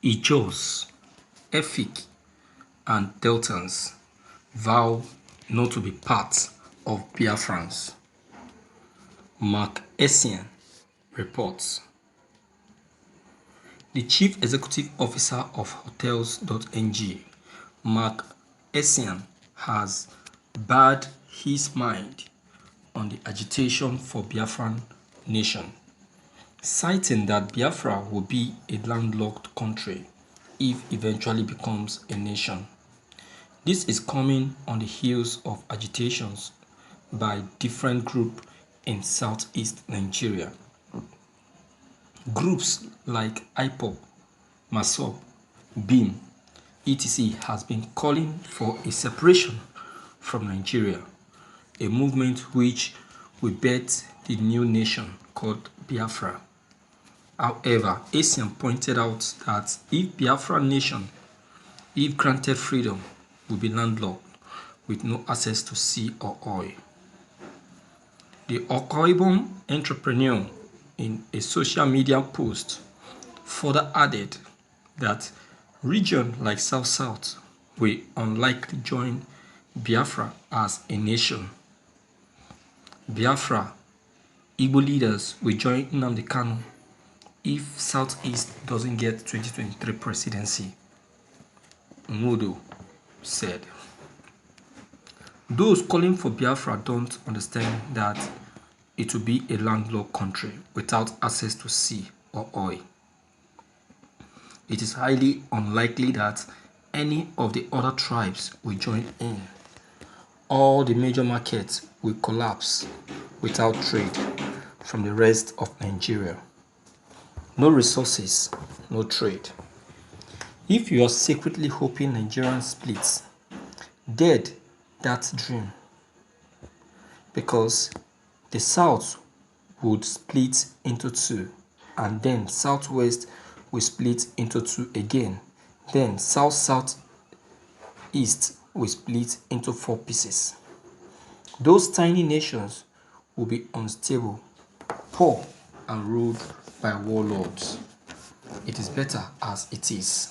Ijaws, Efik, and Deltans vow not to be part of Biafrans. Essien reports. The Chief Executive Officer of Hotels.ng, Essien, has bared his mind on the agitation for Biafran nation, citing that Biafra will be a landlocked country if eventually becomes a nation. This is coming on the heels of agitations by different groups in southeast Nigeria. Groups like IPOB, MASOB, BIM, etc. has been calling for a separation from Nigeria, a movement which will birth the new nation called Biafra. However, Essien pointed out that if Biafra nation, if granted freedom, will be landlocked with no access to sea or oil. The Okoibom entrepreneur, in a social media post, further added that regions like South-South will unlikely join Biafra as a nation. Biafra Igbo leaders will join Nnamdi Kanu if Southeast doesn't get 2023 presidency, Ngudo said. Those calling for Biafra don't understand that it will be a landlocked country without access to sea or oil. It is highly unlikely that any of the other tribes will join in. All the major markets will collapse without trade from the rest of Nigeria. No resources, no trade. If you are secretly hoping Nigerian splits, dead that dream, because the South would split into two, and then Southwest will split into two again, then South-Southeast will split into 4 pieces. Those tiny nations will be unstable, poor, and ruled by warlords. It is better as it is.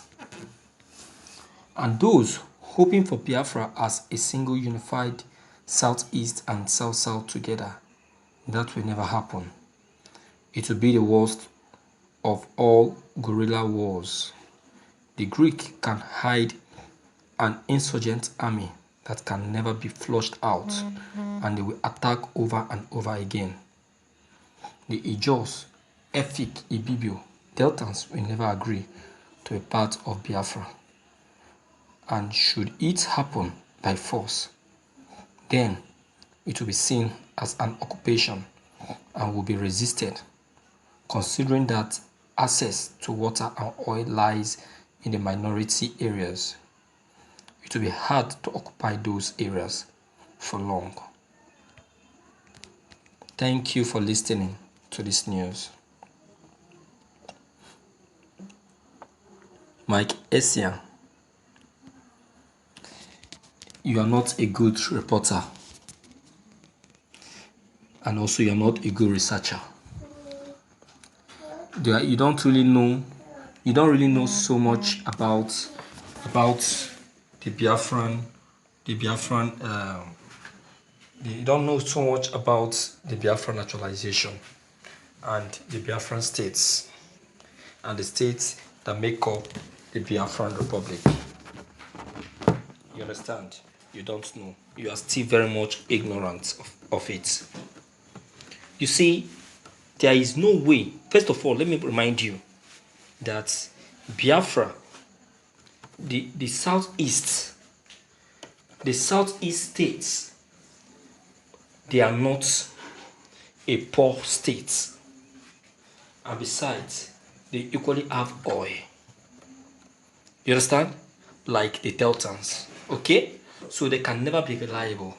And those hoping for Biafra as a single unified Southeast and South-South together, that will never happen. It will be the worst of all guerrilla wars. The Greek can hide an insurgent army that can never be flushed out, and they will attack over and over again. The Ijaws, Efik, Ibibio, Deltans will never agree to a part of Biafra. And should it happen by force, then it will be seen as an occupation and will be resisted, considering that access to water and oil lies in the minority areas. It will be hard to occupy those areas for long. Thank you for listening to this news. Essien, you are not a good reporter, and also you are not a good researcher. You don't really know so much about the Biafran. You don't know so much about the Biafran naturalization and the Biafran states and the states that make up the Biafran Republic. You understand? You don't know. You are still very much ignorant of it. You see, there is no way. First of all, let me remind you that Biafra, the southeast states, they are not a poor state. And besides, they equally have oil. You understand? Like the Deltans. Okay? So they can never be reliable.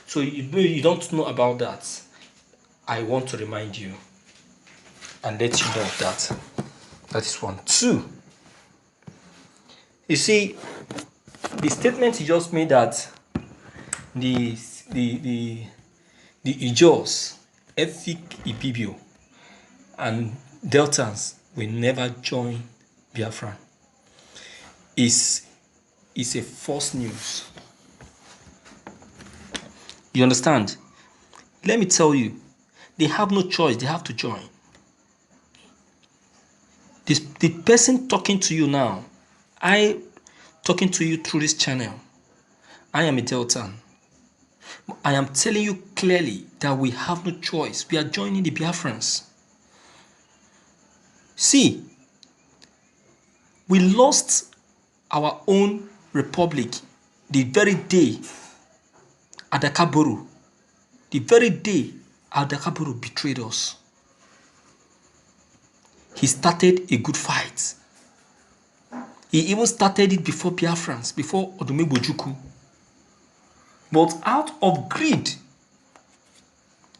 So you don't know about that. I want to remind you and let you know that. That is 1. 2. You see, the statement you just made that the Ijaws, Efik, Ibibio, and Deltans will never join Biafra is a false news. You understand? Let me tell you, they have no choice. They have to join. The person talking to you now, I talking to you through this channel, I am a Deltan. I am telling you clearly that we have no choice. We are joining the Biafrans. See, we lost our own republic the very day Adakaburu, betrayed us. He started a good fight. He even started it before Biafrans, before Odumegbojuku. But out of greed,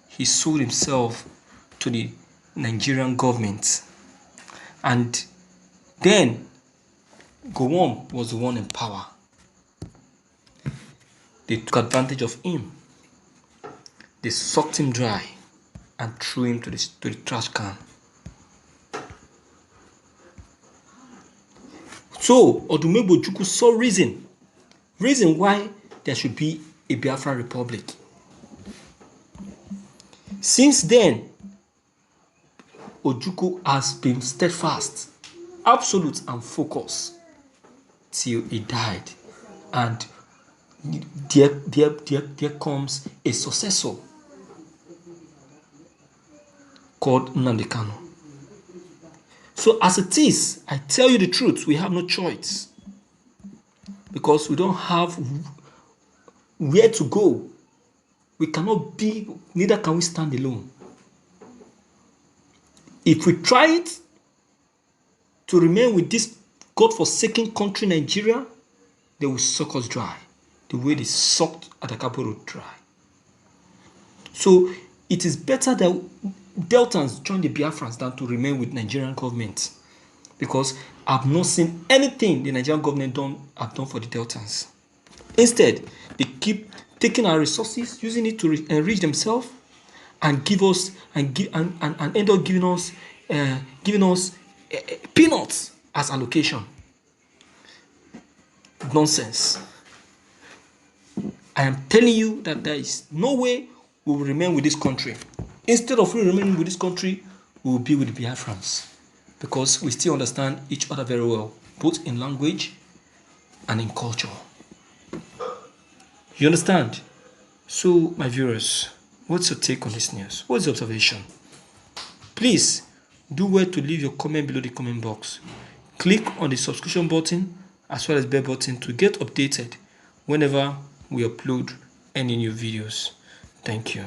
he sold himself to the Nigerian government. And then Gowon was the one in power. They took advantage of him. They sucked him dry and threw him to the trash can. So Odumegbojuku saw reason why there should be a Biafra Republic. Since then, Ojukwu has been steadfast, absolute and focused till he died. And there comes a successor called Nnamdi Kanu. So as it is, I tell you the truth, we have no choice. Because we don't have where to go. We cannot be, neither can we stand alone. If we try it to remain with this God-forsaken country, Nigeria, they will suck us dry, the way they sucked Adakaburu dry. So it is better that Deltans join the Biafrans than to remain with Nigerian government, because I've not seen anything the Nigerian government have done for the Deltans. Instead, they keep taking our resources, using it to enrich themselves, and give us and end up giving us peanuts as allocation. Nonsense. I am telling you that there is no way we will remain with this country. Instead of remaining with this country, we will be with the Biafrans, because we still understand each other very well, both in language and in culture. You understand? So, my viewers, what's your take on this news? What's your observation? Please do well to leave your comment below the comment box. Click on the subscription button as well as bell button to get updated whenever we upload any new videos. Thank you.